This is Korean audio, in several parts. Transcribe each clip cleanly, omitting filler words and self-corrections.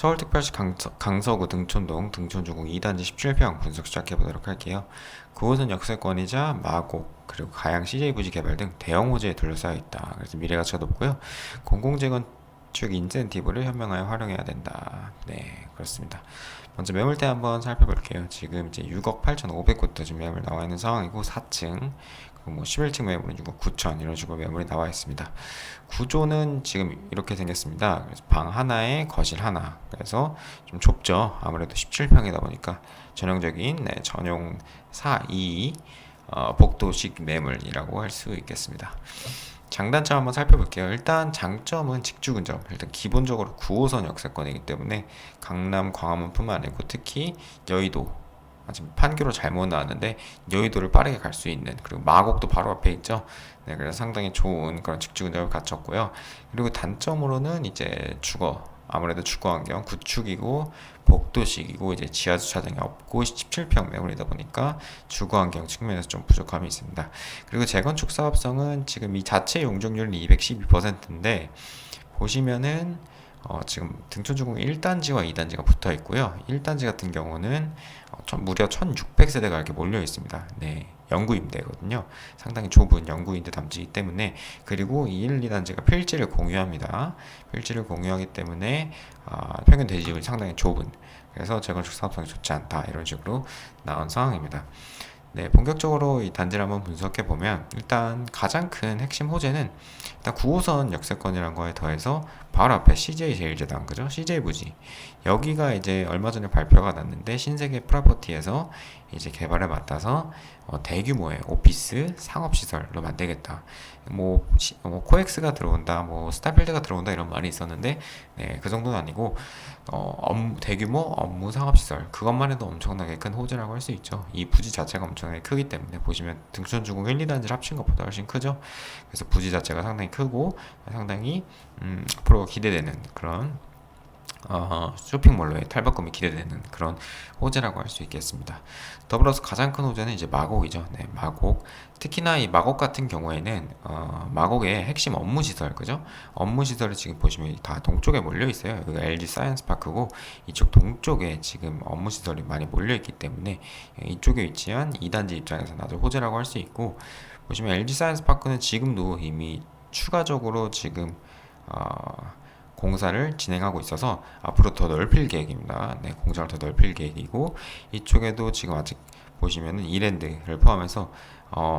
서울특별시 강서구 등촌동 등촌주공 2단지 17평 분석 시작해보도록 할게요. 그곳은 역세권이자 마곡 그리고 가양 CJ 부지 개발 등 대형 호재에 둘러싸여 있다. 그래서 미래가치가 높고요. 공공재건축 인센티브를 현명하게 활용해야 된다. 네, 그렇습니다. 먼저 매물대 한번 살펴볼게요. 지금 이제 6억 8,500부터 지금 매물 나와 있는 상황이고 4층 뭐 11층 매물은 6억 9천 이런 식으로 매물이 나와 있습니다. 구조는 지금 이렇게 생겼습니다. 그래서 방 하나에 거실 하나. 그래서 좀 좁죠. 아무래도 17평이다 보니까 전형적인 전용 4, 2 복도식 매물이라고 할 수 있겠습니다. 장단점 한번 살펴볼게요. 일단 장점은 직주 근접. 일단 기본적으로 9호선 역세권이기 때문에 강남, 광화문뿐만 아니고 특히 여의도 지금 판교로 잘못 나왔는데 여의도를 빠르게 갈 수 있는, 그리고 마곡도 바로 앞에 있죠. 네, 그래서 상당히 좋은 그런 직주 근접을 갖췄고요. 그리고 단점으로는 이제 아무래도 주거 환경 구축이고 복도식이고 이제 지하 주차장이 없고 17평 매물이다 보니까 주거 환경 측면에서 좀 부족함이 있습니다. 그리고 재건축 사업성은 지금 이 자체 용적률은 212%인데 보시면은 지금 등촌주공 1단지와 2단지가 붙어 있고요. 1단지 같은 경우는 무려 1600세대가 이렇게 몰려 있습니다. 네, 영구 임대거든요. 상당히 좁은 영구 임대 담지이기 때문에, 그리고 이 1, 2단지가 필지를 공유합니다. 필지를 공유하기 때문에 평균 대지율이 상당히 좁은, 그래서 재건축 사업성이 좋지 않다 이런 식으로 나온 상황입니다. 네, 본격적으로 이 단지를 한번 분석해 보면 일단 가장 큰 핵심 호재는 일단 9호선 역세권이라는 거에 더해서 바로 앞에 CJ 제일제당, 그죠? CJ 부지, 여기가 이제 얼마 전에 발표가 났는데 신세계 프로퍼티에서 이제 개발에 맡아서 대규모의 오피스 상업시설로 만들겠다. 코엑스가 들어온다, 뭐 스타필드가 들어온다 이런 말이 있었는데, 네, 그 정도는 아니고 대규모 업무 상업시설, 그것만 해도 엄청나게 큰 호재라고 할 수 있죠. 이 부지 자체가 엄청나게 크기 때문에 보시면 등촌주공 1, 2단지를 합친 것보다 훨씬 크죠. 그래서 부지 자체가 상당히 크고 상당히 앞으로 기대되는 그런 쇼핑몰로의 탈바꿈이 기대되는 그런 호재라고 할 수 있겠습니다. 더불어서 가장 큰 호재는 이제 마곡이죠. 네, 마곡. 특히나 이 마곡 같은 경우에는 마곡의 핵심 업무 시설, 그죠? 업무 시설이 지금 보시면 다 동쪽에 몰려 있어요. 여기가 LG 사이언스 파크고 이쪽 동쪽에 지금 업무 시설이 많이 몰려 있기 때문에 이쪽에 위치한 2단지 입장에서는 아주 호재라고 할 수 있고, 보시면 LG 사이언스 파크는 지금도 이미 추가적으로 지금 공사를 진행하고 있어서 앞으로 더 넓힐 계획입니다. 네, 공장을 더 넓힐 계획이고, 이쪽에도 지금 아직 보시면은 이랜드를 포함해서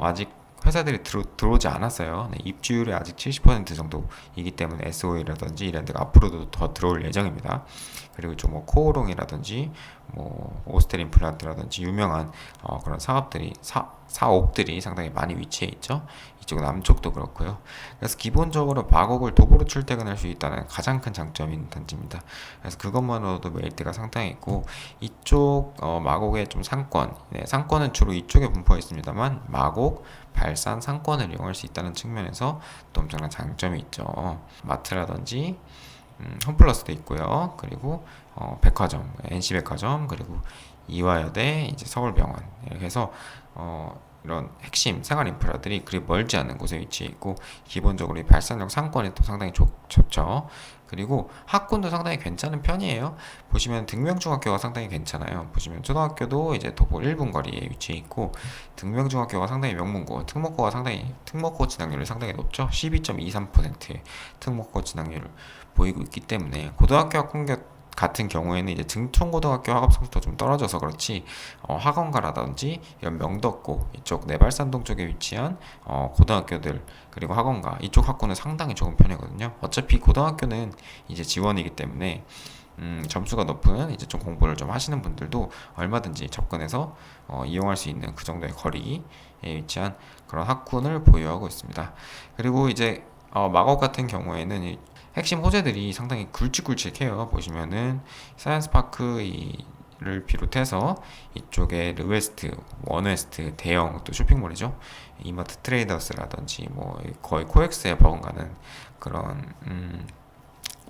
아직 회사들이 들어오지 않았어요. 네, 입주율이 아직 70% 정도이기 때문에 SOE라든지 이랜드가 앞으로도 더 들어올 예정입니다. 그리고 좀 뭐 코오롱이라든지 뭐 오스텔 임플란트라든지 유명한 그런 사업들이 상당히 많이 위치해 있죠. 이쪽 남쪽도 그렇고요. 그래서 기본적으로 마곡을 도보로 출퇴근할 수 있다는 가장 큰 장점인 단지입니다. 그래서 그것만으로도 메리트가 상당히 있고, 이쪽 마곡의 좀 상권, 네, 상권은 주로 이쪽에 분포해 있습니다만 마곡, 발산 상권을 이용할 수 있다는 측면에서 또 엄청난 장점이 있죠. 마트라든지 홈플러스도 있고요. 그리고 백화점, NC백화점, 그리고 이화여대, 이제 서울병원, 이렇게 해서 이런 핵심 생활 인프라들이 그리 멀지 않은 곳에 위치해 있고, 기본적으로 이 발산력 상권이 또 상당히 좋죠. 그리고 학군도 상당히 괜찮은 편이에요. 보시면 등명중학교가 상당히 괜찮아요. 보시면 초등학교도 이제 도보 1분 거리에 위치해 있고, 등명중학교가 상당히 명문고, 특목고 진학률이 상당히 높죠. 12.23%의 특목고 진학률을 보이고 있기 때문에, 고등학교 학군 같은 경우에는 이제 등촌고등학교 학업 성적도 좀 떨어져서 그렇지, 학원가라든지 이런 명덕고 이쪽 내발산동 쪽에 위치한 고등학교들, 그리고 학원가 이쪽 학군은 상당히 좋은 편이거든요. 어차피 고등학교는 이제 지원이기 때문에 점수가 높은 이제 좀 공부를 좀 하시는 분들도 얼마든지 접근해서 이용할 수 있는 그 정도의 거리에 위치한 그런 학군을 보유하고 있습니다. 그리고 이제 마곡 같은 경우에는 핵심 호재들이 상당히 굵직굵직해요. 보시면은 사이언스파크를 비롯해서 이쪽에 르웨스트, 원웨스트 대형 또 쇼핑몰이죠. 이마트 트레이더스라든지 뭐 거의 코엑스에 버금가는 그런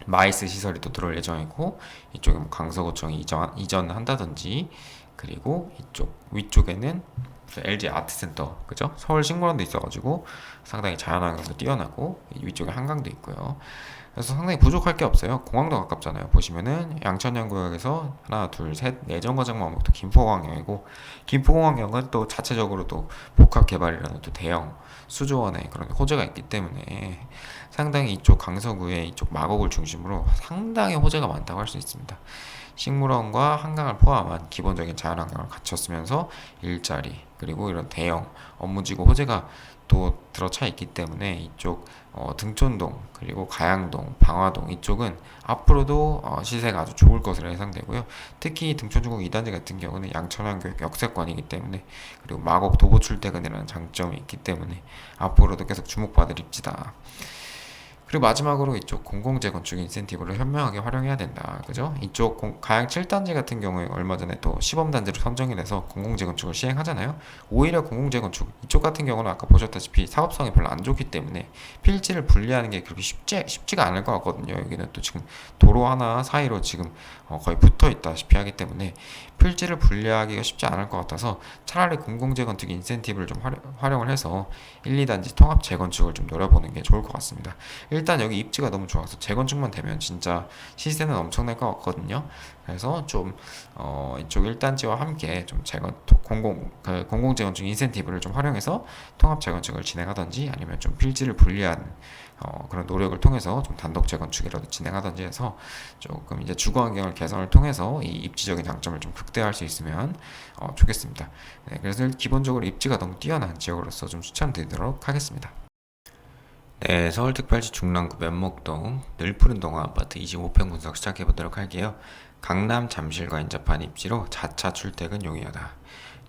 마이스 시설이 또 들어올 예정이고, 이쪽에 뭐 강서구청이 이전한다든지, 그리고 이쪽 위쪽에는 LG 아트센터, 그죠? 서울 식물원도 있어가지고 상당히 자연환경도 뛰어나고 위쪽에 한강도 있고요. 그래서 상당히 부족할 게 없어요. 공항도 가깝잖아요. 보시면은 양천양구역에서 하나, 둘, 셋, 네 정거장만 먹도 김포공항역이고, 김포공항역은 또 자체적으로 또 복합 개발이라는 또 대형 수조원의 그런 호재가 있기 때문에 상당히 이쪽 강서구의 이쪽 마곡을 중심으로 상당히 호재가 많다고 할 수 있습니다. 식물원과 한강을 포함한 기본적인 자연환경을 갖췄으면서 일자리 그리고 이런 대형 업무지구 호재가 또 들어차 있기 때문에 이쪽 등촌동 그리고 가양동, 방화동 이쪽은 앞으로도 시세가 아주 좋을 것으로 예상되고요. 특히 등촌중공 2단지 같은 경우는 양천환교역 역세권이기 때문에 그리고 마곡 도보 출퇴근이라는 장점이 있기 때문에 앞으로도 계속 주목받을 입지다. 그리고 마지막으로 이쪽 공공재건축 인센티브를 현명하게 활용해야 된다. 그죠? 이쪽 가양 7단지 같은 경우에 얼마 전에 또 시범단지로 선정이 돼서 공공재건축을 시행하잖아요. 오히려 공공재건축 이쪽 같은 경우는 아까 보셨다시피 사업성이 별로 안 좋기 때문에 필지를 분리하는 게 그렇게 쉽지가 않을 것 같거든요. 여기는 또 지금 도로 하나 사이로 지금 거의 붙어 있다시피 하기 때문에 필지를 분리하기가 쉽지 않을 것 같아서 차라리 공공재건축 인센티브를 좀 활용을 해서 1, 2단지 통합 재건축을 좀 노려보는 게 좋을 것 같습니다. 일단 여기 입지가 너무 좋아서 재건축만 되면 진짜 시세는 엄청날 것 같거든요. 그래서 좀 이쪽 1단지와 함께 좀 공공 재건축 인센티브를 좀 활용해서 통합 재건축을 진행하든지 아니면 좀 필지를 분리한 그런 노력을 통해서 좀 단독 재건축이라도 진행하든지 해서 조금 이제 주거 환경을 개선을 통해서 이 입지적인 장점을 좀 극대화할 수 있으면 좋겠습니다. 네, 그래서 기본적으로 입지가 너무 뛰어난 지역으로서 좀 추천드리도록 하겠습니다. 네, 서울특별시 중랑구 면목동 늘푸른 동화 아파트 25평 분석 시작해 보도록 할게요. 강남 잠실과 인접한 입지로 자차 출퇴근 용이하다.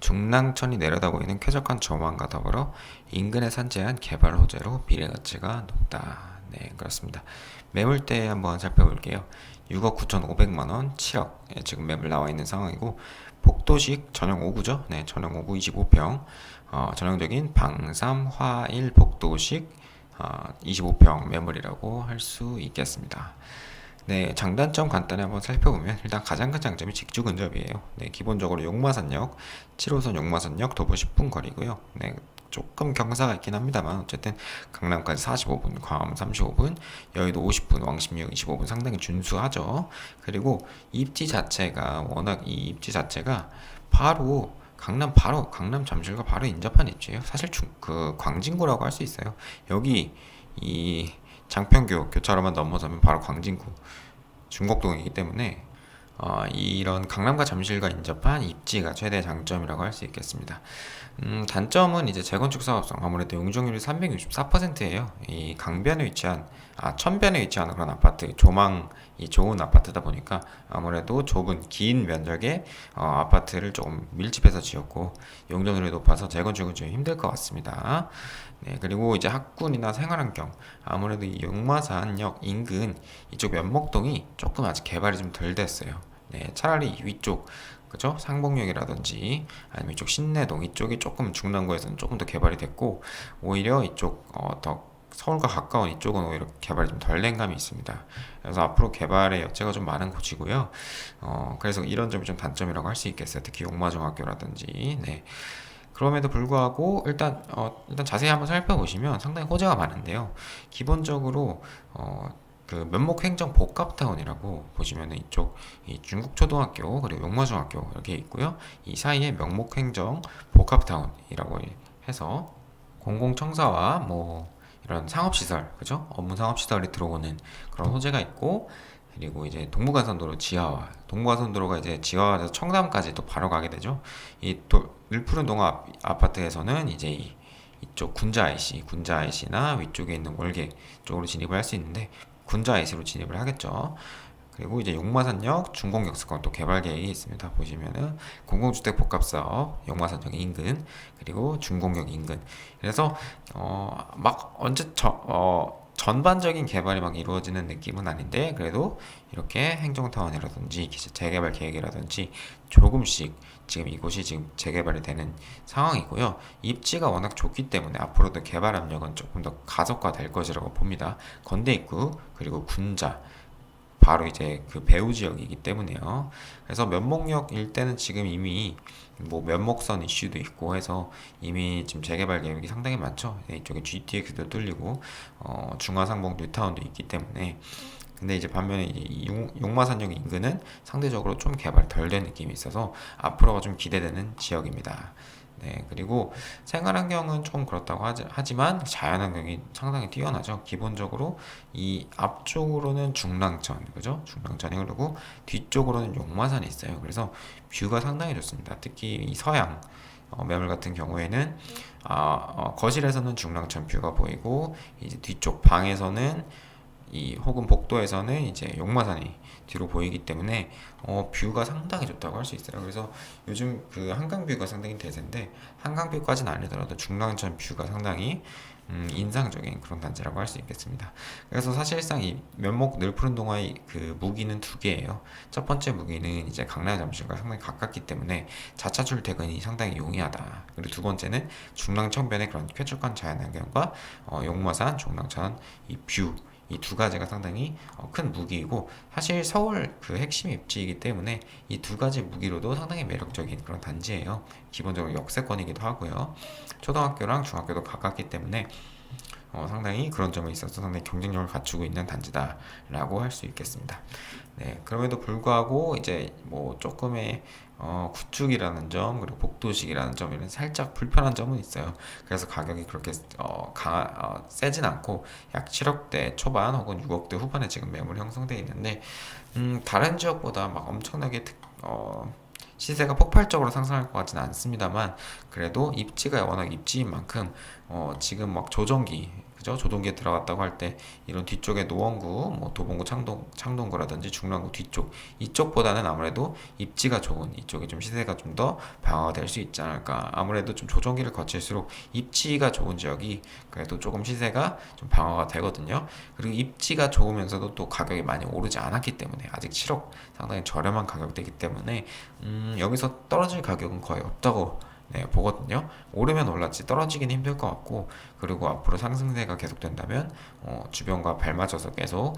중랑천이 내려다 보이는 쾌적한 조망과 더불어 인근에 산재한 개발 호재로 미래 가치가 높다. 네, 그렇습니다. 매물대 한번 살펴볼게요. 6억 9,500만 원, 7억. 예, 지금 매물 나와 있는 상황이고 복도식 전용 5구죠. 네, 전용 5구 25평. 전형적인 방삼 화일 복도식 25평 매물이라고 할 수 있겠습니다. 네, 장단점 간단히 한번 살펴보면 일단 가장 큰 장점이 직주 근접이에요. 네, 기본적으로 용마산역, 7호선 용마산역 도보 10분 거리고요. 네, 조금 경사가 있긴 합니다만 어쨌든 강남까지 45분, 광화문 35분, 여의도 50분, 왕십리역 25분 상당히 준수하죠. 그리고 입지 자체가 워낙 이 입지 자체가 바로 강남 잠실과 바로 인접한 입지예요. 사실 그 광진구라고 할 수 있어요. 여기 이 장평교 교차로만 넘어서면 바로 광진구 중곡동이기 때문에 이런 강남과 잠실과 인접한 입지가 최대 장점이라고 할 수 있겠습니다. 단점은 이제 재건축 사업성 아무래도 용적률이 364%예요. 이 강변에 위치한 천변에 위치하는 그런 아파트 조망이 좋은 아파트다 보니까 아무래도 좁은 긴 면적의 아파트를 조금 밀집해서 지었고 용적률이 높아서 재건축은 좀 힘들 것 같습니다. 네, 그리고 이제 학군이나 생활환경 아무래도 이 용마산역 인근 이쪽 면목동이 조금 아직 개발이 좀 덜 됐어요. 네, 차라리 위쪽 그죠? 상봉역이라든지 아니면 이쪽 신내동 이쪽이 조금 중랑구에서는 조금 더 개발이 됐고 오히려 이쪽 더 서울과 가까운 이쪽은 오히려 개발이 좀 덜 된 감이 있습니다. 그래서 앞으로 개발의 여지가 좀 많은 곳이고요. 그래서 이런 점이 좀 단점이라고 할 수 있겠어요. 특히 용마중학교라든지. 네. 그럼에도 불구하고 일단 자세히 한번 살펴보시면 상당히 호재가 많은데요. 기본적으로 그 면목행정 복합타운이라고 보시면은 이쪽 이 중국초등학교 그리고 용마중학교 이렇게 있고요. 이 사이에 면목행정 복합타운이라고 해서 공공청사와 뭐 이런 상업시설, 그죠? 업무 상업시설이 들어오는 그런 호재가 있고 그리고 이제 동부간선도로 지하화, 동부간선도로가 이제 지하화돼서 청담까지 또 바로 가게 되죠. 늘푸른 동화 아파트에서는 이제 이쪽 군자 IC나 위쪽에 있는 월계 쪽으로 진입을 할 수 있는데 군자 IC로 진입을 하겠죠. 그리고 이제 용마산역 준공역세권 또 개발 계획이 있습니다. 보시면은 공공주택 복합사업 용마산역 인근 그리고 준공역 인근. 그래서 막 전반적인 개발이 막 이루어지는 느낌은 아닌데 그래도 이렇게 행정타운이라든지 재개발 계획이라든지 조금씩 지금 이곳이 지금 재개발이 되는 상황이고요. 입지가 워낙 좋기 때문에 앞으로도 개발 압력은 조금 더 가속화될 것이라고 봅니다. 건대 입구 그리고 군자 바로 이제 그 배후 지역이기 때문에요. 그래서 면목역 일대는 지금 이미 뭐 면목선 이슈도 있고 해서 이미 지금 재개발 계획이 상당히 많죠. 네, 이쪽에 GTX도 뚫리고 중화상봉 뉴타운도 있기 때문에. 근데 이제 반면에 이제 이 용마산역 인근은 상대적으로 좀 개발 덜 된 느낌이 있어서 앞으로가 좀 기대되는 지역입니다. 네, 그리고 생활환경은 좀 그렇다고 하지만 자연환경이 상당히 뛰어나죠. 기본적으로 이 앞쪽으로는 중랑천, 그죠? 중랑천이 흐르고 뒤쪽으로는 용마산이 있어요. 그래서 뷰가 상당히 좋습니다. 특히 이 서양 매물 같은 경우에는 거실에서는 중랑천 뷰가 보이고 이제 뒤쪽 방에서는 이 혹은 복도에서는 이제 용마산이 뒤로 보이기 때문에 뷰가 상당히 좋다고 할 수 있어요. 그래서 요즘 그 한강 뷰가 상당히 대세인데 한강 뷰까지는 아니더라도 중랑천 뷰가 상당히 인상적인 그런 단지라고 할 수 있겠습니다. 그래서 사실상 이 면목 늘푸른 동화의 그 무기는 두 개예요. 첫 번째 무기는 이제 강남 잠실과 상당히 가깝기 때문에 자차 출퇴근이 상당히 용이하다. 그리고 두 번째는 중랑천변의 그런 쾌적한 자연환경과 용마산, 중랑천 이 뷰. 이 두 가지가 상당히 큰 무기이고 사실 서울 그 핵심 입지이기 때문에 이 두 가지 무기로도 상당히 매력적인 그런 단지예요. 기본적으로 역세권이기도 하고요. 초등학교랑 중학교도 가깝기 때문에 상당히 그런 점에 있어서 상당히 경쟁력을 갖추고 있는 단지다라고 할 수 있겠습니다. 네, 그럼에도 불구하고 이제 뭐 조금의 구축이라는 점 그리고 복도식이라는 점 이런 살짝 불편한 점은 있어요. 그래서 가격이 그렇게 세진 않고 약 7억대 초반 혹은 6억대 후반에 지금 매물 형성되어 있는데 다른 지역보다 막 엄청나게 시세가 폭발적으로 상승할 것 같지는 않습니다만 그래도 입지가 워낙 입지인 만큼 지금 막 조정기 그죠? 조동기에 들어갔다고 할 때 이런 뒤쪽에 노원구, 뭐 도봉구, 창동구라든지 중랑구 뒤쪽 이쪽보다는 아무래도 입지가 좋은 이쪽이 좀 시세가 좀 더 방어될 수 있지 않을까. 아무래도 좀 조정기를 거칠수록 입지가 좋은 지역이 그래도 조금 시세가 좀 방어가 되거든요. 그리고 입지가 좋으면서도 또 가격이 많이 오르지 않았기 때문에 아직 7억 상당히 저렴한 가격대이기 때문에 여기서 떨어질 가격은 거의 없다고 네, 보거든요. 오르면 올랐지 떨어지긴 힘들 것 같고 그리고 앞으로 상승세가 계속된다면 주변과 발맞춰서 계속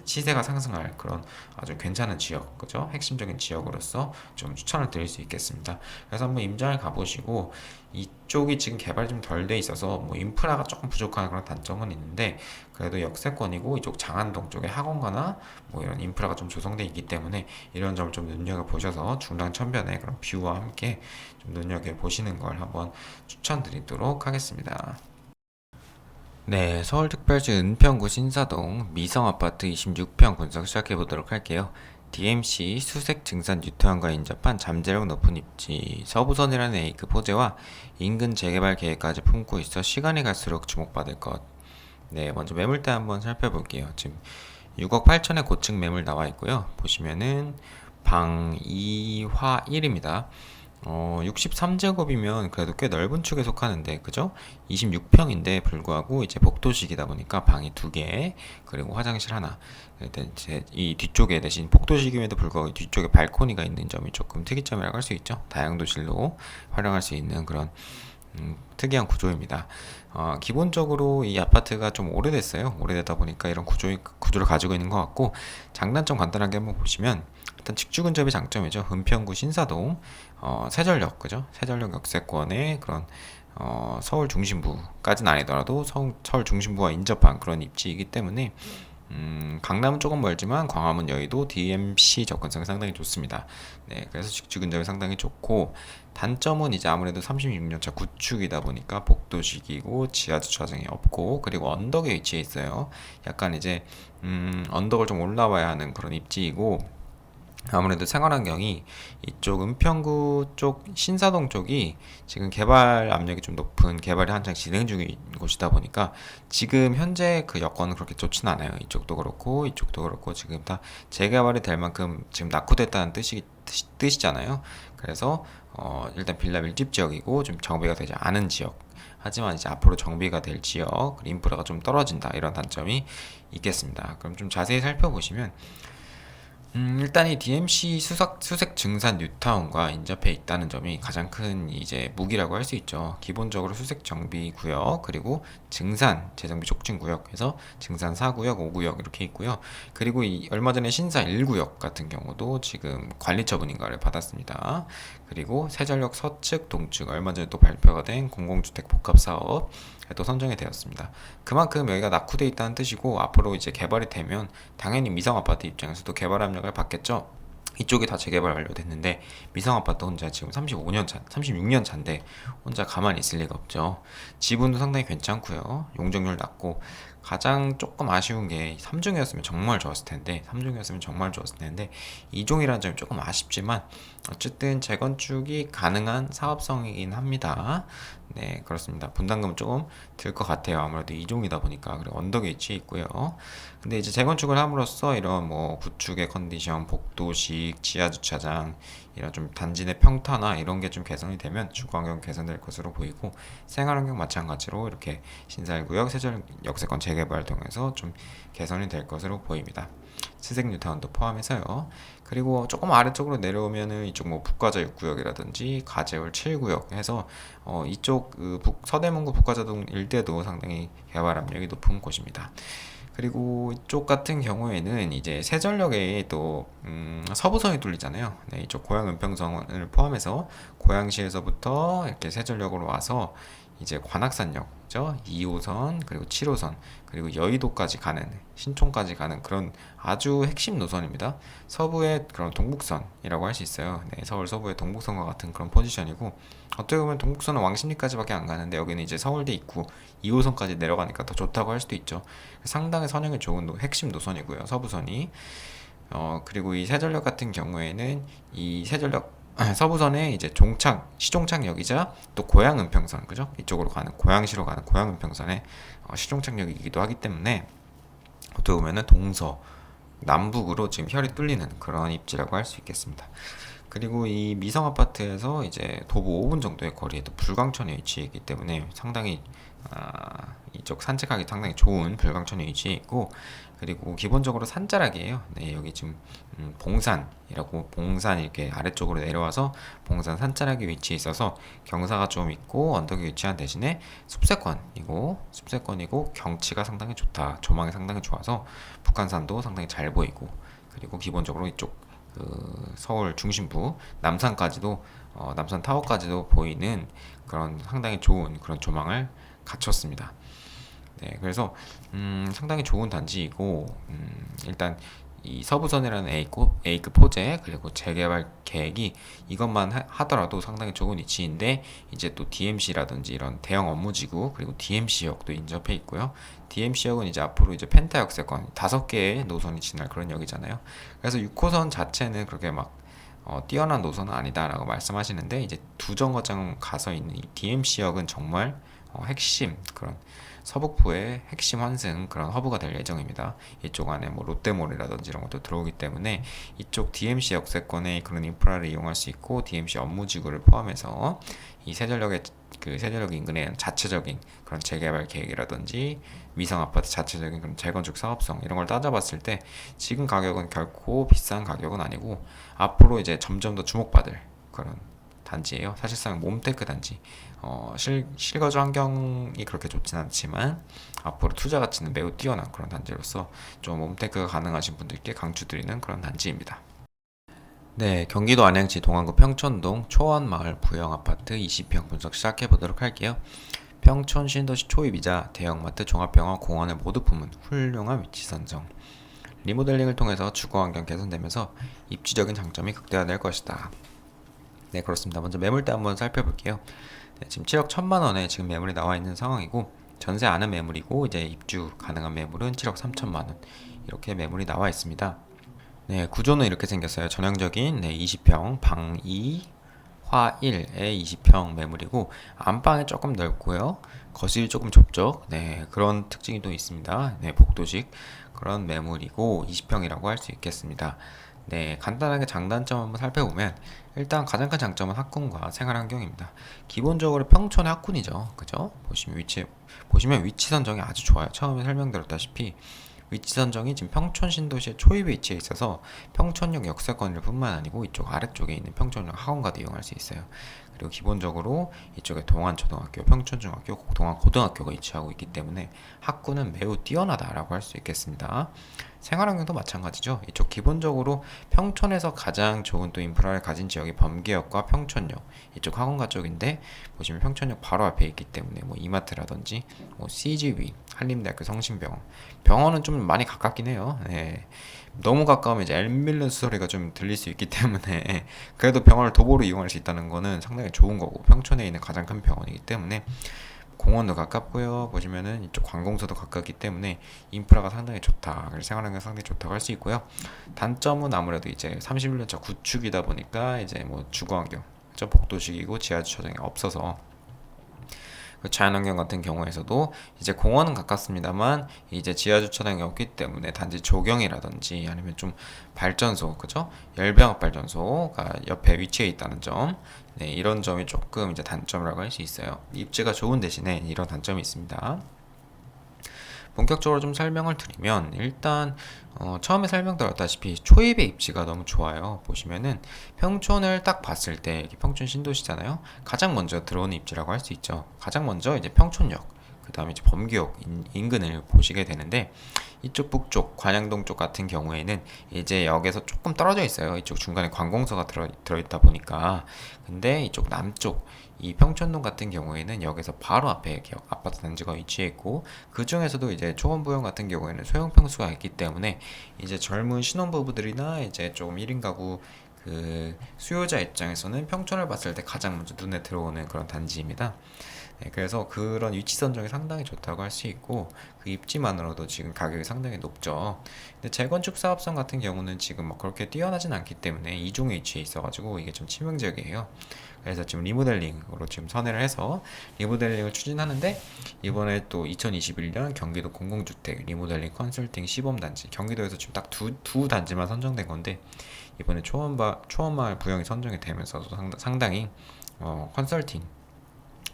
시세가 상승할 그런 아주 괜찮은 지역, 그죠? 핵심적인 지역으로서 좀 추천을 드릴 수 있겠습니다. 그래서 한번 임장을 가보시고 이쪽이 지금 개발이 좀 덜 돼 있어서 뭐 인프라가 조금 부족한 그런 단점은 있는데 그래도 역세권이고 이쪽 장안동 쪽에 학원가나 뭐 이런 인프라가 좀 조성돼 있기 때문에 이런 점을 좀 눈여겨 보셔서 중랑천변의 그런 뷰와 함께 좀 눈여겨 보시는 걸 한번 추천드리도록 하겠습니다. 네, 서울특별시 은평구 신사동 미성아파트 26평 분석 시작해 보도록 할게요. DMC 수색 증산 뉴타운과 인접한 잠재력 높은 입지, 서부선이라는 A급 호재와 인근 재개발 계획까지 품고 있어 시간이 갈수록 주목받을 것. 네, 먼저 매물대 한번 살펴볼게요. 지금 6억 8천의 고층 매물 나와 있고요. 보시면은 방 2화 1입니다. 63제곱이면 그래도 꽤 넓은 축에 속하는데, 그죠? 26평인데 불구하고 이제 복도식이다 보니까 방이 2개, 그리고 화장실 하나. 이 뒤쪽에 대신 복도식임에도 불구하고 뒤쪽에 발코니가 있는 점이 조금 특이점이라고 할 수 있죠. 다용도실로 활용할 수 있는 그런 특이한 구조입니다. 기본적으로 이 아파트가 좀 오래됐어요. 오래되다 보니까 이런 구조를 가지고 있는 것 같고, 장단점 간단하게 한번 보시면, 일단 직주 근접이 장점이죠. 은평구 신사동, 세전력, 그죠? 세전력 역세권의 그런, 서울 중심부까지는 아니더라도 서울 중심부와 인접한 그런 입지이기 때문에, 강남은 조금 멀지만 광화문, 여의도, DMC 접근성이 상당히 좋습니다. 네, 그래서 직주 근접이 상당히 좋고 단점은 이제 아무래도 36년차 구축이다 보니까 복도식이고 지하 주차장이 없고 그리고 언덕에 위치해 있어요. 약간 이제 언덕을 좀 올라와야 하는 그런 입지이고 아무래도 생활환경이 이쪽 은평구 쪽 신사동 쪽이 지금 개발 압력이 좀 높은 개발이 한창 진행 중인 곳이다 보니까 지금 현재 그 여건은 그렇게 좋진 않아요. 이쪽도 그렇고 지금 다 재개발이 될 만큼 지금 낙후됐다는 뜻이잖아요. 그래서 일단 빌라 밀집 지역이고 좀 정비가 되지 않은 지역. 하지만 이제 앞으로 정비가 될 지역, 인프라가 좀 떨어진다 이런 단점이 있겠습니다. 그럼 좀 자세히 살펴보시면 일단 이 DMC 수색 증산 뉴타운과 인접해 있다는 점이 가장 큰 이제 무기라고 할 수 있죠. 기본적으로 수색 정비 구역, 그리고 증산 재정비 촉진 구역에서 증산 4구역, 5구역 이렇게 있고요. 그리고 이 얼마 전에 신사 1구역 같은 경우도 지금 관리 처분 인가를 받았습니다. 그리고 세전력 서측, 동측 얼마 전에 또 발표가 된 공공주택 복합 사업 또 선정이 되었습니다. 그만큼 여기가 낙후돼 있다는 뜻이고 앞으로 이제 개발이 되면 당연히 미성 아파트 입장에서도 개발 압력을 받겠죠. 이쪽이 다 재개발 완료됐는데 미성 아파트 혼자 지금 35년 차, 36년 차인데 혼자 가만히 있을 리가 없죠. 지분도 상당히 괜찮고요. 용적률 낮고 가장 조금 아쉬운 게 3종이었으면 정말 좋았을 텐데 3종이었으면 정말 좋았을 텐데 2종이라는 점이 조금 아쉽지만 어쨌든 재건축이 가능한 사업성이긴 합니다. 네, 그렇습니다. 분담금 조금 들 것 같아요. 아무래도 2종이다 보니까. 그리고 언덕에 위치해 있고요. 근데 이제 재건축을 함으로써 이런 뭐 구축의 컨디션, 복도식, 지하 주차장, 이런 좀 단지 내 평탄화 이런 게 좀 개선이 되면 주거 환경 개선될 것으로 보이고 생활 환경 마찬가지로 이렇게 신살구역, 세전 역세권 재개발 통해서 좀 개선이 될 것으로 보입니다. 스색 뉴타운도 포함해서요. 그리고 조금 아래쪽으로 내려오면은 이쪽 뭐 북가자 6구역이라든지 가재울 7구역 해서 이쪽 그 서대문구 북가자동 일대도 상당히 개발 압력이 높은 곳입니다. 그리고 이쪽 같은 경우에는 이제 세전력에 또 서부선이 뚫리잖아요. 네, 이쪽 고양 은평선을 포함해서 고양시에서부터 이렇게 세전력으로 와서 이제 관악산역죠. 2호선 그리고 7호선 그리고 여의도까지 가는 신촌까지 가는 그런 아주 핵심 노선입니다. 서부의 그런 동북선이라고 할 수 있어요. 네, 서울 서부의 동북선과 같은 그런 포지션이고 어떻게 보면 동북선은 왕십리까지밖에 안 가는데 여기는 이제 서울대 입구 2호선까지 내려가니까 더 좋다고 할 수도 있죠. 상당히 선형이 좋은 핵심 노선이고요. 서부선이 그리고 이 세전력 같은 경우에는 이 세전력 서부선에 이제 시종착역이자 또 고양 은평선 그죠? 이쪽으로 가는 고양시로 가는 고양 은평선의 시종착역이기도 하기 때문에 어떻게 보면은 동서 남북으로 지금 혈이 뚫리는 그런 입지라고 할 수 있겠습니다. 그리고 이 미성 아파트에서 이제 도보 5분 정도의 거리에 또 불광천에 위치해 있기 때문에 상당히 이쪽 산책하기 상당히 좋은 불광천에 위치해 있고 그리고 기본적으로 산자락이에요. 네, 여기 지금 봉산이라고 봉산 이렇게 아래쪽으로 내려와서 봉산 산자락이 위치해 있어서 경사가 좀 있고 언덕에 위치한 대신에 숲세권이고 경치가 상당히 좋다. 조망이 상당히 좋아서 북한산도 상당히 잘 보이고 그리고 기본적으로 이쪽 그 서울 중심부 남산까지도 남산 타워까지도 보이는 그런 상당히 좋은 그런 조망을 갖췄습니다. 네, 그래서 상당히 좋은 단지이고 일단 이 서부선이라는 A급 호재 그리고 재개발 계획이 이것만 하더라도 상당히 좋은 위치인데 이제 또 DMC라든지 이런 대형 업무지구 그리고 DMC역도 인접해 있고요. DMC역은 이제 앞으로 이제 펜타 역세권 5개의 노선이 지날 그런 역이잖아요. 그래서 6호선 자체는 그렇게 막 뛰어난 노선은 아니다라고 말씀하시는데 이제 두 정거장 가서 있는 이 DMC역은 정말 핵심 그런 서북부의 핵심 환승 그런 허브가 될 예정입니다. 이쪽 안에 뭐 롯데몰이라든지 이런 것도 들어오기 때문에 이쪽 DMC 역세권의 그런 인프라를 이용할 수 있고 DMC 업무지구를 포함해서 이 세전력 인근의 자체적인 그런 재개발 계획이라든지 위성 아파트 자체적인 그런 재건축 사업성 이런 걸 따져봤을 때 지금 가격은 결코 비싼 가격은 아니고 앞으로 이제 점점 더 주목받을 그런 단지예요. 사실상 몸테크 단지. 실거주 환경이 그렇게 좋진 않지만 앞으로 투자 가치는 매우 뛰어난 그런 단지로서 좀 몸테크가 가능하신 분들께 강추드리는 그런 단지입니다. 네, 경기도 안양시 동안구 평촌동 초원마을 부영아파트 20평 분석 시작해 보도록 할게요. 평촌 신도시 초입이자 대형마트, 종합병원, 공원을 모두 품은 훌륭한 위치 선정. 리모델링을 통해서 주거 환경 개선되면서 입지적인 장점이 극대화될 것이다. 네, 그렇습니다. 먼저 매물대 한번 살펴볼게요. 네, 지금 7억 1천만 원에 지금 매물이 나와 있는 상황이고 전세 안은 매물이고 이제 입주 가능한 매물은 7억 3천만 원 이렇게 매물이 나와 있습니다. 네, 구조는 이렇게 생겼어요. 전형적인 20평 방 2, 화 1의 20평 매물이고 안방이 조금 넓고요. 거실이 조금 좁죠. 네, 그런 특징이 또 있습니다. 네, 복도식 그런 매물이고 20평이라고 할 수 있겠습니다. 네, 간단하게 장단점 한번 살펴보면 일단 가장 큰 장점은 학군과 생활 환경입니다. 기본적으로 평촌의 학군이죠. 그죠? 보시면 위치 선정이 아주 좋아요. 처음에 설명드렸다시피 위치 선정이 지금 평촌 신도시의 초입에 위치해 있어서 평촌역 역세권일 뿐만 아니고 이쪽 아래쪽에 있는 평촌역 학원가도 이용할 수 있어요. 그리고 기본적으로 이쪽에 동안초등학교, 평촌중학교, 동안고등학교가 위치하고 있기 때문에 학구는 매우 뛰어나다라고 할 수 있겠습니다. 생활환경도 마찬가지죠. 이쪽 기본적으로 평촌에서 가장 좋은 또 인프라를 가진 지역이 범계역과 평촌역, 이쪽 학원가 쪽인데 보시면 평촌역 바로 앞에 있기 때문에 뭐 이마트라든지 뭐 CGV, 한림대학교 성심병원, 병원은 좀 많이 가깝긴 해요. 네. 너무 가까우면 이제 앰뷸런스 소리가 좀 들릴 수 있기 때문에 그래도 병원을 도보로 이용할 수 있다는 거는 상당히 좋은 거고, 평촌에 있는 가장 큰 병원이기 때문에 공원도 가깝고요. 보시면은 이쪽 관공서도 가깝기 때문에 인프라가 상당히 좋다. 그래서 생활환경 상당히 좋다고 할 수 있고요. 단점은 아무래도 이제 31년차 구축이다 보니까 이제 뭐 주거환경, 복도식이고 지하주차장이 없어서 그 자연환경 같은 경우에서도 이제 공원은 가깝습니다만 이제 지하주차장이 없기 때문에 단지 조경이라든지 아니면 좀 발전소, 그죠? 열병합 발전소가 옆에 위치해 있다는 점, 네, 이런 점이 조금 이제 단점이라고 할 수 있어요. 입지가 좋은 대신에 이런 단점이 있습니다. 본격적으로 좀 설명을 드리면 일단 처음에 설명드렸다시피 초입의 입지가 너무 좋아요. 보시면은 평촌을 딱 봤을 때 이렇게 평촌 신도시잖아요. 가장 먼저 들어오는 입지라고 할 수 있죠. 가장 먼저 이제 평촌역, 그 다음에 이제 범기역 인근을 보시게 되는데 이쪽 북쪽 관양동 쪽 같은 경우에는 이제 역에서 조금 떨어져 있어요. 이쪽 중간에 관공서가 들어있다 보니까. 근데 이쪽 남쪽 이 평촌동 같은 경우에는 역에서 바로 앞에 이렇게 아파트 단지가 위치해 있고, 그 중에서도 이제 초원부영 같은 경우에는 소형 평수가 있기 때문에 이제 젊은 신혼부부들이나 이제 조금 1인 가구 그 수요자 입장에서는 평촌을 봤을 때 가장 먼저 눈에 들어오는 그런 단지입니다. 네, 그래서 그런 위치 선정이 상당히 좋다고 할 수 있고, 그 입지만으로도 지금 가격이 상당히 높죠. 근데 재건축 사업성 같은 경우는 지금 막 그렇게 뛰어나진 않기 때문에 이중에 위치해 있어가지고 이게 좀 치명적이에요. 그래서 지금 리모델링으로 지금 선회를 해서 리모델링을 추진하는데, 이번에 또 2021년 경기도 공공주택 리모델링 컨설팅 시범단지, 경기도에서 지금 딱 두 단지만 선정된 건데 이번에 초원마을 부영이 선정이 되면서 상당히 컨설팅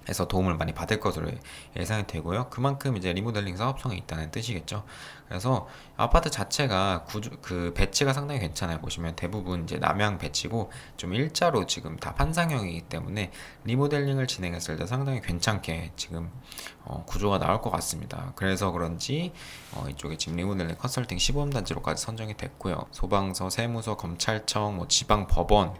에서 도움을 많이 받을 것으로 예상이 되고요. 그만큼 이제 리모델링 사업성이 있다는 뜻이겠죠. 그래서 아파트 자체가 그 배치가 상당히 괜찮아요. 보시면 대부분 이제 남향 배치고 좀 일자로 지금 다 판상형이기 때문에 리모델링을 진행했을 때 상당히 괜찮게 지금 구조가 나올 것 같습니다. 그래서 그런지 이쪽에 지금 리모델링 컨설팅 시범단지로까지 선정이 됐고요. 소방서, 세무서, 검찰청, 뭐 지방법원,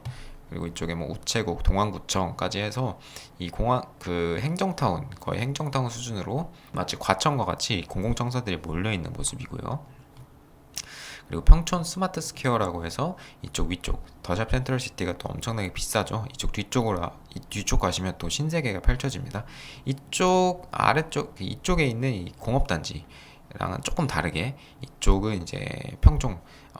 그리고 이쪽에 뭐 우체국, 동안구청까지 해서 이 그 행정타운, 거의 행정타운 수준으로 마치 과천과 같이 공공청사들이 몰려 있는 모습이고요. 그리고 평촌 스마트 스퀘어라고 해서 이쪽 위쪽 더샵 센트럴 시티가 또 엄청나게 비싸죠. 이쪽 뒤쪽 가시면 또 신세계가 펼쳐집니다. 이쪽 아래쪽 이쪽에 있는 이 공업단지 랑은 조금 다르게 이쪽은 이제 평촌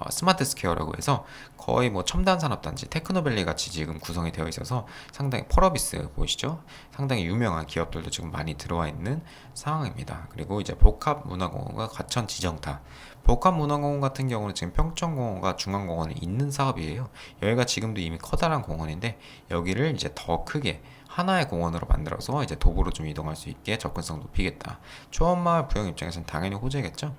스마트 스퀘어라고 해서 거의 뭐 첨단 산업단지 테크노밸리 같이 지금 구성이 되어 있어서 상당히 펄어비스 보이시죠? 상당히 유명한 기업들도 지금 많이 들어와 있는 상황입니다. 그리고 이제 복합문화공원과 과천 지정타, 복합문화공원 같은 경우는 지금 평촌공원과 중앙공원에 있는 사업이에요. 여기가 지금도 이미 커다란 공원인데 여기를 이제 더 크게 하나의 공원으로 만들어서 이제 도보로 좀 이동할 수 있게 접근성 높이겠다. 초원마을 부영 입장에서는 당연히 호재겠죠.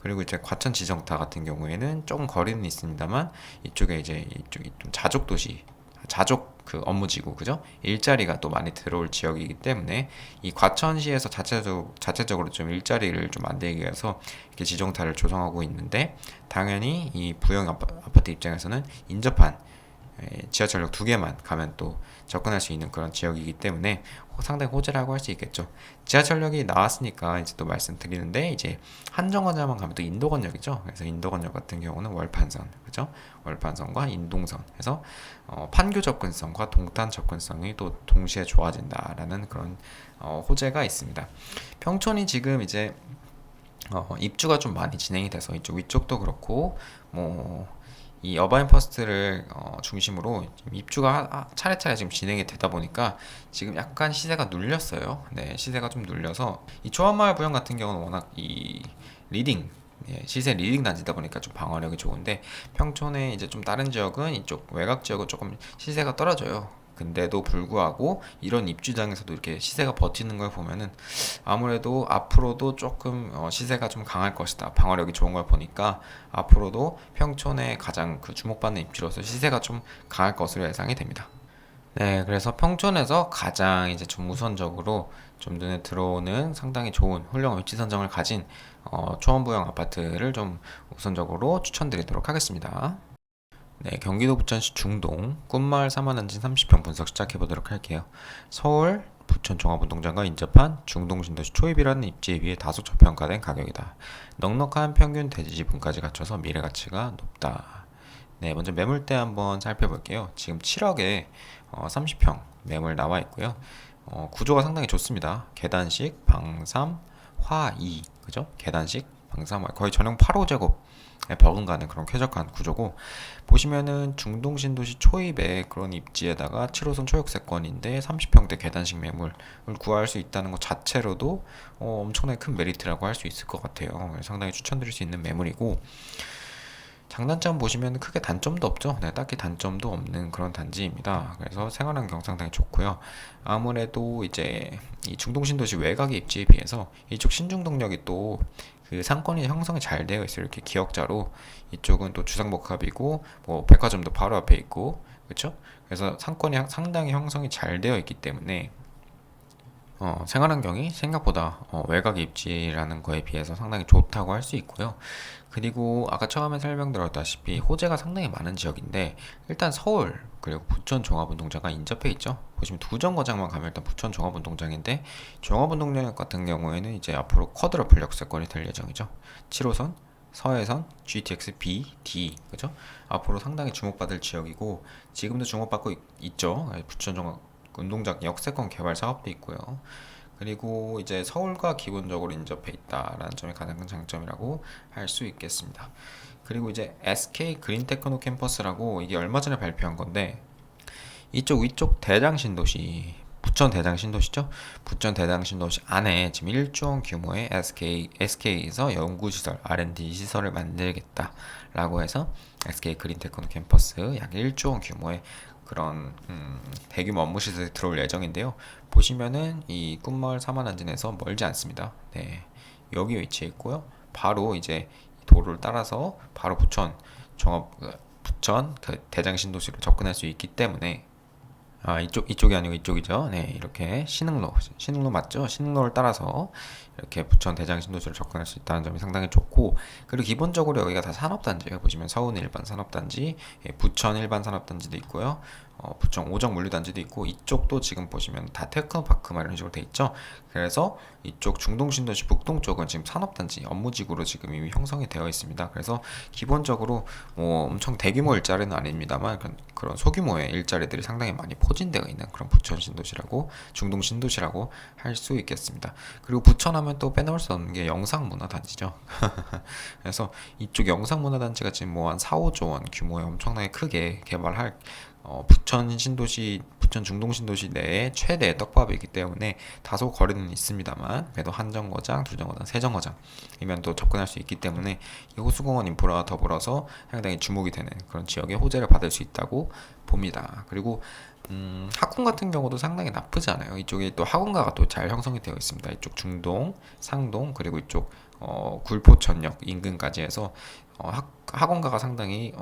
그리고 이제 과천 지정타 같은 경우에는 조금 거리는 있습니다만 이쪽에 이제 이쪽이 좀 자족 도시, 자족 그 업무지구, 그죠? 일자리가 또 많이 들어올 지역이기 때문에 이 과천시에서 자체적으로 좀 일자리를 좀 만들기 위해서 이렇게 지정타를 조성하고 있는데, 당연히 이 부영 아파트 입장에서는 인접한 지하철역 2개만 가면 또 접근할 수 있는 그런 지역이기 때문에 상당히 호재라고 할 수 있겠죠. 지하철역이 나왔으니까 이제 또 말씀드리는데, 이제 한정거장만 가면 또 인도건역이죠. 그래서 인도건역 같은 경우는 월판선, 그죠? 월판선과 인동선 해서 판교 접근성과 동탄 접근성이 또 동시에 좋아진다라는 그런 호재가 있습니다. 평촌이 지금 이제 입주가 좀 많이 진행이 돼서 이쪽 위쪽도 그렇고 이 어바인 퍼스트를 중심으로 입주가 차례차례 지금 진행이 되다 보니까 지금 약간 시세가 눌렸어요. 네, 시세가 좀 눌려서 이 초원마을 부영 같은 경우는 워낙 이 리딩, 시세 리딩 단지다 보니까 좀 방어력이 좋은데, 평촌에 이제 좀 다른 지역은 이쪽 외곽 지역은 조금 시세가 떨어져요. 근데도 불구하고 이런 입주장에서도 이렇게 시세가 버티는 걸 보면은 아무래도 앞으로도 조금 시세가 좀 강할 것이다. 방어력이 좋은 걸 보니까 앞으로도 평촌에 가장 그 주목받는 입지로서 시세가 좀 강할 것으로 예상이 됩니다. 네, 그래서 평촌에서 가장 이제 좀 우선적으로 좀 눈에 들어오는 상당히 좋은 훌륭한 위치 선정을 가진 초원부영 아파트를 좀 우선적으로 추천드리도록 하겠습니다. 네, 경기도 부천시 중동 꿈마을 4만원진 30평 분석 시작해 보도록 할게요. 서울 부천 종합운동장과 인접한 중동 신도시 초입이라는 입지에 비해 다소 저평가된 가격이다. 넉넉한 평균 대지 지분까지 갖춰서 미래 가치가 높다. 네, 먼저 매물대 한번 살펴볼게요. 지금 7억에 30평 매물 나와 있고요. 구조가 상당히 좋습니다. 계단식, 방삼, 화2, 그죠? 계단식, 방삼, 거의 전용 8호제곱에 버금가는 그런 쾌적한 구조고, 보시면은 중동 신도시 초입에 그런 입지에다가 7호선 초역세권인데 30평대 계단식 매물을 구할 수 있다는 것 자체로도 엄청나게 큰 메리트라고 할 수 있을 것 같아요. 상당히 추천드릴 수 있는 매물이고, 장단점 보시면 크게 단점도 없죠. 네, 딱히 단점도 없는 그런 단지입니다. 그래서 생활환경 상당히 좋고요. 아무래도 이제 이 중동 신도시 외곽의 입지에 비해서 이쪽 신중동역이 또 그 상권이 형성이 잘 되어 있어요. 이렇게 기역자로 이쪽은 또 주상복합이고 뭐 백화점도 바로 앞에 있고 그렇죠? 그래서 상권이 상당히 형성이 잘 되어 있기 때문에 생활환경이 생각보다 외곽 입지라는 거에 비해서 상당히 좋다고 할 수 있고요. 그리고 아까 처음에 설명드렸다시피 호재가 상당히 많은 지역인데, 일단 서울 그리고 부천 종합운동장과 인접해 있죠. 보시면 두 정거장만 가면 일단 부천 종합운동장인데, 종합운동장 같은 경우에는 이제 앞으로 쿼드러플 역세권이 될 예정이죠. 7호선 서해선, GTX B, D, 그죠? 앞으로 상당히 주목받을 지역이고, 지금도 주목받고 있죠. 부천 종합 운동장 역세권 개발 사업도 있고요. 그리고 이제 서울과 기본적으로 인접해 있다라는 점이 가장 큰 장점이라고 할 수 있겠습니다. 그리고 이제 SK 그린 테크노 캠퍼스라고, 이게 얼마 전에 발표한 건데, 이쪽 위쪽 대장 신도시, 부천 대장 신도시죠? 부천 대장 신도시 안에 지금 1조 원 규모의 SK에서 연구시설, R&D 시설을 만들겠다라고 해서 SK 그린 테크노 캠퍼스 약 1조 원 규모의 그런 대규모 업무 시설이 들어올 예정인데요. 보시면은 이 꿈마을 사만안진에서 멀지 않습니다. 네, 여기 위치해 있고요. 바로 이제 도로를 따라서 바로 부천 그 대장 신도시로 접근할 수 있기 때문에, 이쪽이 아니고 이쪽이죠. 네, 이렇게 신흥로 맞죠? 신흥로를 따라서 이렇게 부천 대장 신도시를 접근할 수 있다는 점이 상당히 좋고, 그리고 기본적으로 여기가 다 산업단지예요. 보시면 서운 일반 산업단지, 부천 일반 산업단지도 있고요. 부천 오정 물류단지도 있고, 이쪽도 지금 보시면 다 테크노파크 이런 식으로 돼 있죠. 그래서 이쪽 중동 신도시 북동 쪽은 지금 산업단지 업무지구로 지금 이미 형성이 되어 있습니다. 그래서 기본적으로 뭐 엄청 대규모 일자리는 아닙니다만 그런 소규모의 일자리들이 상당히 많이 포진되어 있는 그런 부천 신도시라고, 중동 신도시라고 할 수 있겠습니다. 그리고 부천하면 또 빼놓을 수 없는 게 영상문화단지죠. 그래서 이쪽 영상문화단지가 지금 뭐 한 4, 5조 원 규모의 엄청나게 크게 개발할 부천 신도시, 부천 중동 신도시 내에 최대의 떡밥이기 때문에 다소 거리는 있습니다만, 그래도 한 정거장, 두 정거장, 세 정거장이면 또 접근할 수 있기 때문에 이 호수공원 인프라와 더불어서 상당히 주목이 되는 그런 지역의 호재를 받을 수 있다고 봅니다. 그리고 학군 같은 경우도 상당히 나쁘지 않아요. 이쪽에 또 학원가가 또 잘 형성이 되어 있습니다. 이쪽 중동, 상동, 그리고 이쪽 굴포천역 인근까지 해서 학원가가 상당히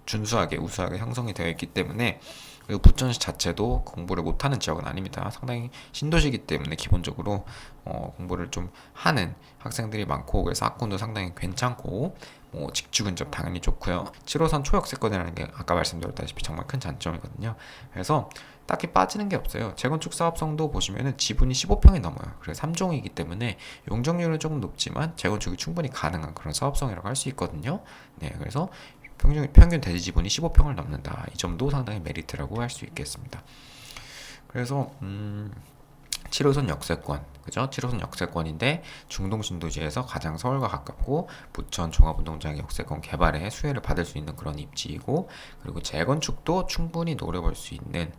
준수하게 우수하게 형성이 되어 있기 때문에, 그리고 부천시 자체도 공부를 못하는 지역은 아닙니다. 상당히 신도시이기 때문에 기본적으로 공부를 좀 하는 학생들이 많고, 그래서 학군도 상당히 괜찮고, 뭐 직주 근접 당연히 좋고요. 7호선 초역세권이라는 게 아까 말씀드렸다시피 정말 큰 장점이거든요. 그래서 딱히 빠지는 게 없어요. 재건축 사업성도 보시면은 지분이 15평이 넘어요. 그래서 3종이기 때문에 용적률은 조금 높지만 재건축이 충분히 가능한 그런 사업성이라고 할 수 있거든요. 네, 그래서 평균 대지 지분이 15평을 넘는다. 이 점도 상당히 메리트라고 할 수 있겠습니다. 그래서 7호선 역세권, 그죠? 7호선 역세권인데 중동 신도시에서 가장 서울과 가깝고, 부천 종합운동장 역세권 개발에 수혜를 받을 수 있는 그런 입지이고, 그리고 재건축도 충분히 노려볼 수 있는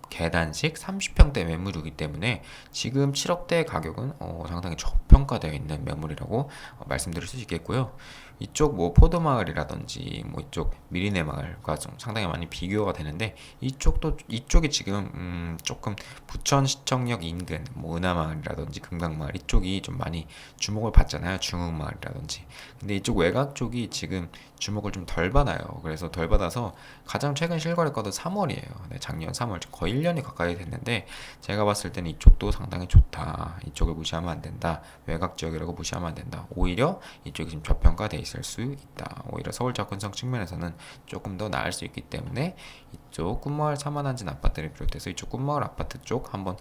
계단식 30평대 매물이기 때문에 지금 7억대 가격은 상당히 저평가되어 있는 매물이라고 말씀드릴 수 있겠고요. 이쪽 뭐 포도마을이라든지 뭐 이쪽 미리네 마을과 좀 상당히 많이 비교가 되는데, 이쪽이 지금 조금 부천 시청역 인근 뭐 은하마을이라든지 금강마을 이쪽이 좀 많이 주목을 받잖아요. 중흥마을이라든지. 근데 이쪽 외곽 쪽이 지금 주목을 좀 덜 받아요. 그래서 덜 받아서 가장 최근 실거래가도 3월이에요. 네, 작년 3월 거의 1년이 가까이 됐는데, 제가 봤을 때는 이쪽도 상당히 좋다. 이쪽을 무시하면 안 된다. 외곽 지역이라고 무시하면 안 된다. 오히려 이쪽이 지금 저평가돼 있을 수 있다. 오히려 서울 접근성 측면에서는 조금 더 나을 수 있기 때문에 이쪽 꿈마을 사만한진 아파트를 비롯해서 이쪽 꿈마을 아파트 쪽 한번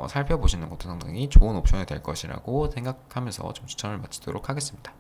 살펴보시는 것도 상당히 좋은 옵션이 될 것이라고 생각하면서 좀 추천을 마치도록 하겠습니다.